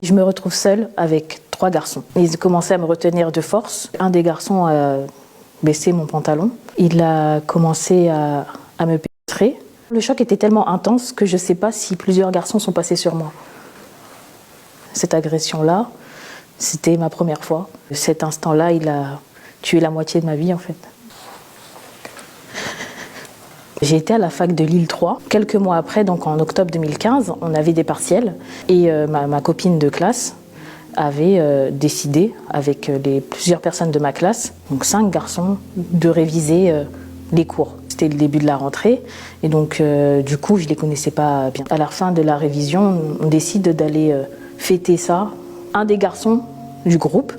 Je me retrouve seule avec 3 garçons. Ils commençaient à me retenir de force. Un des garçons a baissé mon pantalon. Il a commencé à me pénétrer. Le choc était tellement intense que je ne sais pas si plusieurs garçons sont passés sur moi. Cette agression-là, c'était ma première fois. Cet instant-là, il a tué la moitié de ma vie en fait. J'ai été à la fac de Lille 3. Quelques mois après, donc en octobre 2015, on avait des partiels et ma copine de classe avait décidé, avec plusieurs personnes de ma classe, donc 5 garçons, de réviser les cours. C'était le début de la rentrée et donc du coup, je ne les connaissais pas bien. À la fin de la révision, on décide d'aller fêter ça. Un des garçons du groupe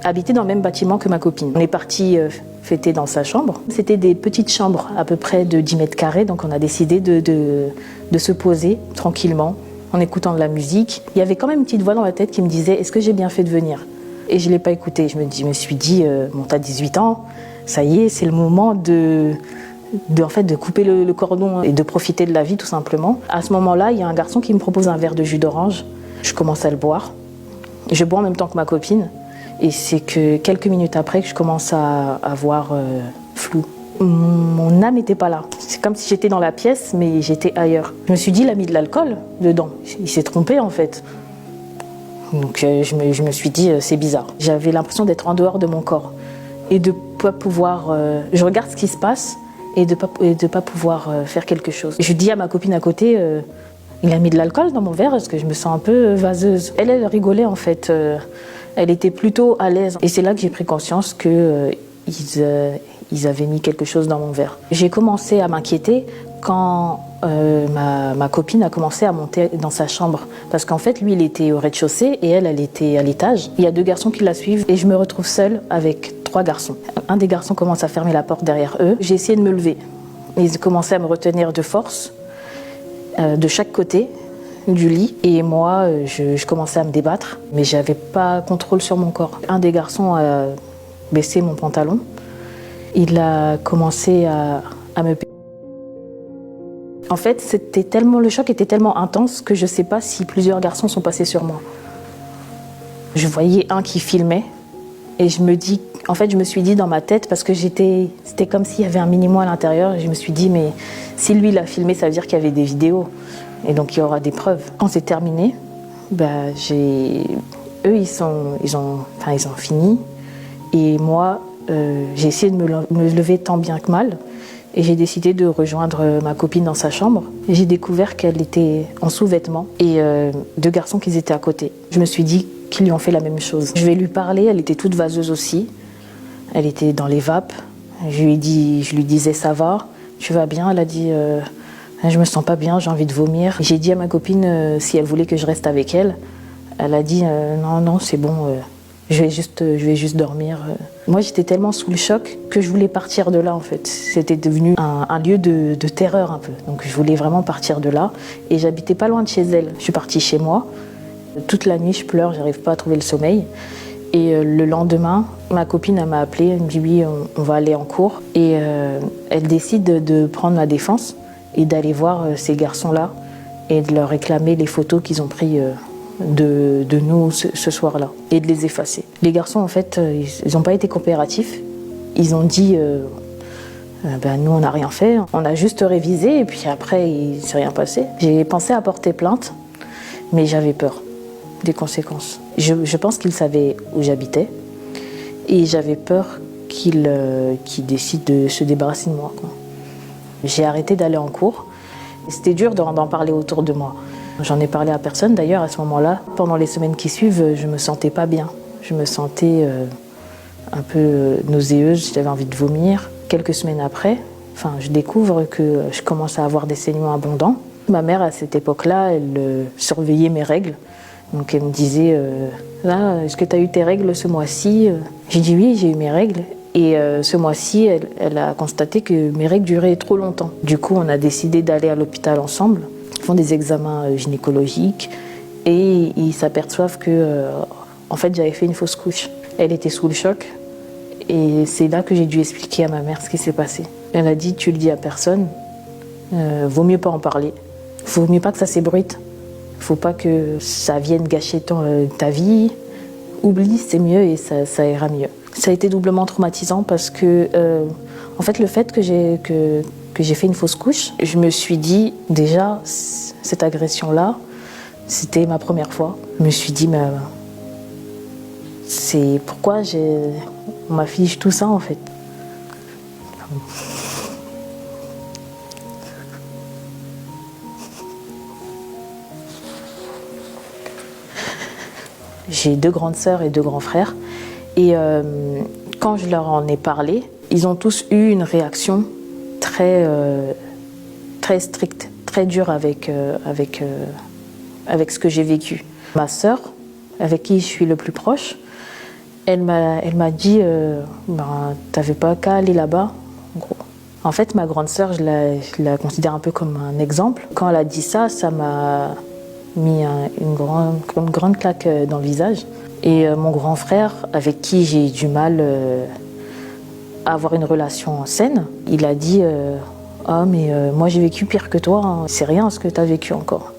habitait dans le même bâtiment que ma copine. On est parti fêter dans sa chambre. C'était des petites chambres à peu près de 10 mètres carrés, donc on a décidé de se poser tranquillement en écoutant de la musique. Il y avait quand même une petite voix dans la tête qui me disait « Est-ce que j'ai bien fait de venir ?» Et je ne l'ai pas écouté. Je me suis dit « Bon, t'as 18 ans, ça y est, c'est le moment de couper le cordon et de profiter de la vie tout simplement. » À ce moment-là, il y a un garçon qui me propose un verre de jus d'orange. Je commence à le boire. Je bois en même temps que ma copine. Et c'est que quelques minutes après que je commence à voir flou. Mon âme n'était pas là. C'est comme si j'étais dans la pièce, mais j'étais ailleurs. Je me suis dit, il a mis de l'alcool dedans. Il s'est trompé en fait. Donc je me suis dit, c'est bizarre. J'avais l'impression d'être en dehors de mon corps. Et de ne pas pouvoir... je regarde ce qui se passe et de pas pouvoir faire quelque chose. Je dis à ma copine à côté, il a mis de l'alcool dans mon verre parce que je me sens un peu vaseuse. Elle rigolait en fait. Elle était plutôt à l'aise. Et c'est là que j'ai pris conscience qu'ils avaient mis quelque chose dans mon verre. J'ai commencé à m'inquiéter quand ma copine a commencé à monter dans sa chambre. Parce qu'en fait, lui, il était au rez-de-chaussée et elle était à l'étage. Il y a 2 garçons qui la suivent et je me retrouve seule avec 3 garçons. Un des garçons commence à fermer la porte derrière eux. J'ai essayé de me lever. Ils commençaient à me retenir de force, de chaque côté du lit, et moi je commençais à me débattre, mais j'avais pas contrôle sur mon corps. Un des garçons a baissé mon pantalon, il a commencé à me péter. En fait, le choc était tellement intense que je sais pas si plusieurs garçons sont passés sur moi. Je voyais un qui filmait et je me suis dit dans ma tête, parce que c'était comme s'il y avait un mini-moi à l'intérieur, et je me suis dit, mais si lui l'a filmé, ça veut dire qu'il y avait des vidéos. Et donc il y aura des preuves. Quand c'est terminé, eux ils ont fini. Et moi, j'ai essayé de me lever tant bien que mal. Et j'ai décidé de rejoindre ma copine dans sa chambre. J'ai découvert qu'elle était en sous-vêtements et 2 garçons qui étaient à côté. Je me suis dit qu'ils lui ont fait la même chose. Je vais lui parler, elle était toute vaseuse aussi. Elle était dans les vapes. Je lui disais ça va, tu vas bien? Elle a dit je me sens pas bien, j'ai envie de vomir. J'ai dit à ma copine si elle voulait que je reste avec elle. Elle a dit non, c'est bon, je vais juste dormir. Moi, j'étais tellement sous le choc que je voulais partir de là en fait. C'était devenu un lieu de terreur un peu. Donc je voulais vraiment partir de là. Et j'habitais pas loin de chez elle. Je suis partie chez moi. Toute la nuit, je pleure, j'arrive pas à trouver le sommeil. Et le lendemain, ma copine elle m'a appelée, elle me dit oui, on va aller en cours. Et elle décide de prendre ma défense et d'aller voir ces garçons-là et de leur réclamer les photos qu'ils ont prises de nous ce soir-là et de les effacer. Les garçons, en fait, ils n'ont pas été coopératifs. Ils ont dit nous, on n'a rien fait, on a juste révisé et puis après, il ne s'est rien passé. J'ai pensé à porter plainte, mais j'avais peur des conséquences. Je pense qu'ils savaient où j'habitais et j'avais peur qu'ils décident de se débarrasser de moi, quoi. J'ai arrêté d'aller en cours. C'était dur d'en parler autour de moi. J'en ai parlé à personne d'ailleurs à ce moment-là. Pendant les semaines qui suivent, je me sentais pas bien. Je me sentais un peu nauséeuse, j'avais envie de vomir. Quelques semaines après, je découvre que je commence à avoir des saignements abondants. Ma mère, à cette époque-là, elle surveillait mes règles. Donc elle me disait est-ce que tu as eu tes règles ce mois-ci? J'ai dit oui, j'ai eu mes règles. Et ce mois-ci, elle a constaté que mes règles duraient trop longtemps. Du coup, on a décidé d'aller à l'hôpital ensemble. Ils font des examens gynécologiques et ils s'aperçoivent que en fait, j'avais fait une fausse couche. Elle était sous le choc et c'est là que j'ai dû expliquer à ma mère ce qui s'est passé. Elle a dit, tu le dis à personne, vaut mieux pas en parler. Vaut mieux pas que ça s'ébruite Il ne faut pas que ça vienne gâcher ta vie. Oublie, c'est mieux et ça ira mieux. Ça a été doublement traumatisant parce que, en fait, le fait que j'ai fait une fausse couche, je me suis dit, déjà, cette agression-là, c'était ma première fois. Je me suis dit, mais c'est pourquoi on m'affiche tout ça, en fait. J'ai 2 grandes sœurs et 2 grands frères. Et quand je leur en ai parlé, ils ont tous eu une réaction très stricte, très dure avec ce que j'ai vécu. Ma sœur, avec qui je suis le plus proche, elle m'a dit t'avais pas qu'à aller là-bas, en gros. En fait, ma grande sœur, je la considère un peu comme un exemple. Quand elle a dit ça, ça m'a mis une grande claque dans le visage. Et mon grand frère, avec qui j'ai du mal à avoir une relation saine, il a dit ah mais moi j'ai vécu pire que toi, hein. C'est rien ce que tu as vécu encore.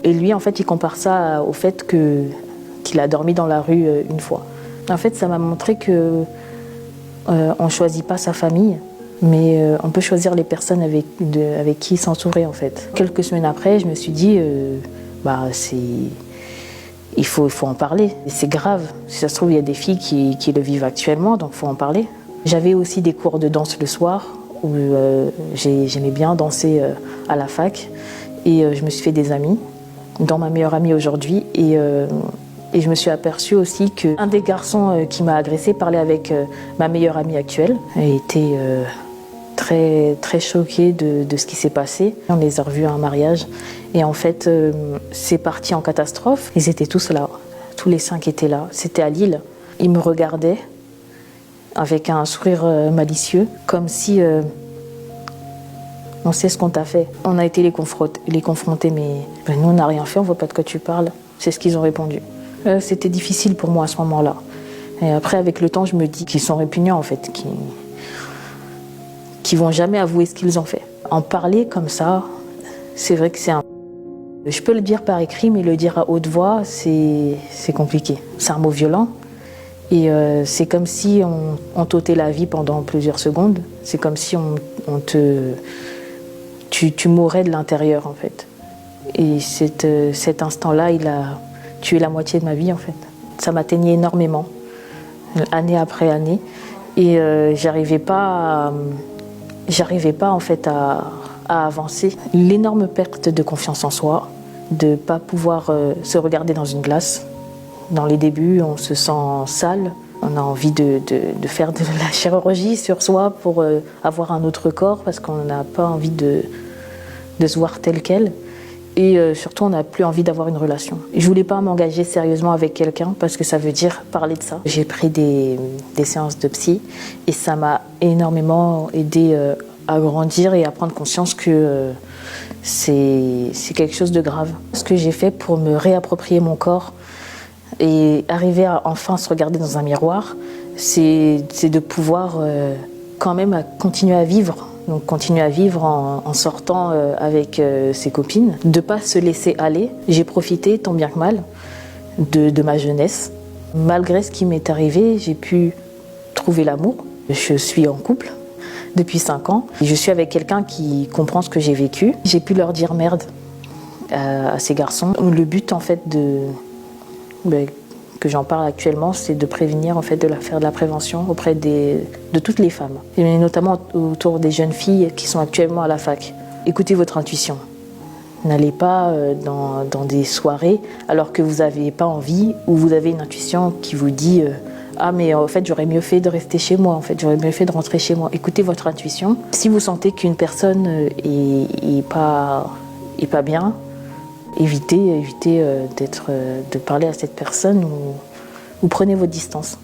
Et lui, en fait, il compare ça au fait qu'il a dormi dans la rue une fois. En fait, ça m'a montré que on ne choisit pas sa famille, mais on peut choisir les personnes avec qui s'entourer, en fait. Quelques semaines après, je me suis dit il faut en parler. C'est grave. Si ça se trouve, il y a des filles qui le vivent actuellement, donc il faut en parler. J'avais aussi des cours de danse le soir, où j'aimais bien danser à la fac. Et je me suis fait des amis, dont ma meilleure amie aujourd'hui. Et je me suis aperçue aussi qu'un des garçons qui m'a agressée parlait avec ma meilleure amie actuelle. Elle était très, très choquée de ce qui s'est passé. On les a revus à un mariage. Et en fait, c'est parti en catastrophe. Ils étaient tous là. Tous les 5 étaient là. C'était à Lille. Ils me regardaient avec un sourire malicieux, comme si on sait ce qu'on t'a fait. On a été les confronter, mais nous, on n'a rien fait, on ne voit pas de quoi tu parles. C'est ce qu'ils ont répondu. C'était difficile pour moi à ce moment-là. Et après, avec le temps, je me dis qu'ils sont répugnants, en fait, qui vont jamais avouer ce qu'ils ont fait. En parler comme ça, c'est vrai que je peux le dire par écrit, mais le dire à haute voix, c'est compliqué. C'est un mot violent. Et c'est comme si on t'ôtait la vie pendant plusieurs secondes. C'est comme si tu mourais de l'intérieur, en fait. Et cet instant-là, il a tué la moitié de ma vie, en fait. Ça m'atteignait énormément, année après année. Et j'arrivais pas en fait à avancer. L'énorme perte de confiance en soi, de ne pas pouvoir se regarder dans une glace. Dans les débuts, on se sent sale. On a envie de faire de la chirurgie sur soi pour avoir un autre corps parce qu'on n'a pas envie de se voir tel quel. Et surtout, on n'a plus envie d'avoir une relation. Je ne voulais pas m'engager sérieusement avec quelqu'un parce que ça veut dire parler de ça. J'ai pris des séances de psy et ça m'a énormément aidé à grandir et à prendre conscience que c'est quelque chose de grave. Ce que j'ai fait pour me réapproprier mon corps et arriver à enfin se regarder dans un miroir, c'est de pouvoir quand même continuer à vivre. Donc continuer à vivre en sortant avec ses copines, de ne pas se laisser aller. J'ai profité, tant bien que mal, de ma jeunesse. Malgré ce qui m'est arrivé, j'ai pu trouver l'amour. Je suis en couple depuis 5 ans. Je suis avec quelqu'un qui comprend ce que j'ai vécu. J'ai pu leur dire merde à ces garçons. Le but, en fait, que j'en parle actuellement, c'est de prévenir, en fait, de faire de la prévention auprès de toutes les femmes, et notamment autour des jeunes filles qui sont actuellement à la fac. Écoutez votre intuition. N'allez pas dans des soirées alors que vous n'avez pas envie ou vous avez une intuition qui vous dit ah mais en fait j'aurais mieux fait de rester chez moi, en fait j'aurais mieux fait de rentrer chez moi. Écoutez votre intuition. Si vous sentez qu'une personne est pas bien, évitez de parler à cette personne ou prenez votre distance.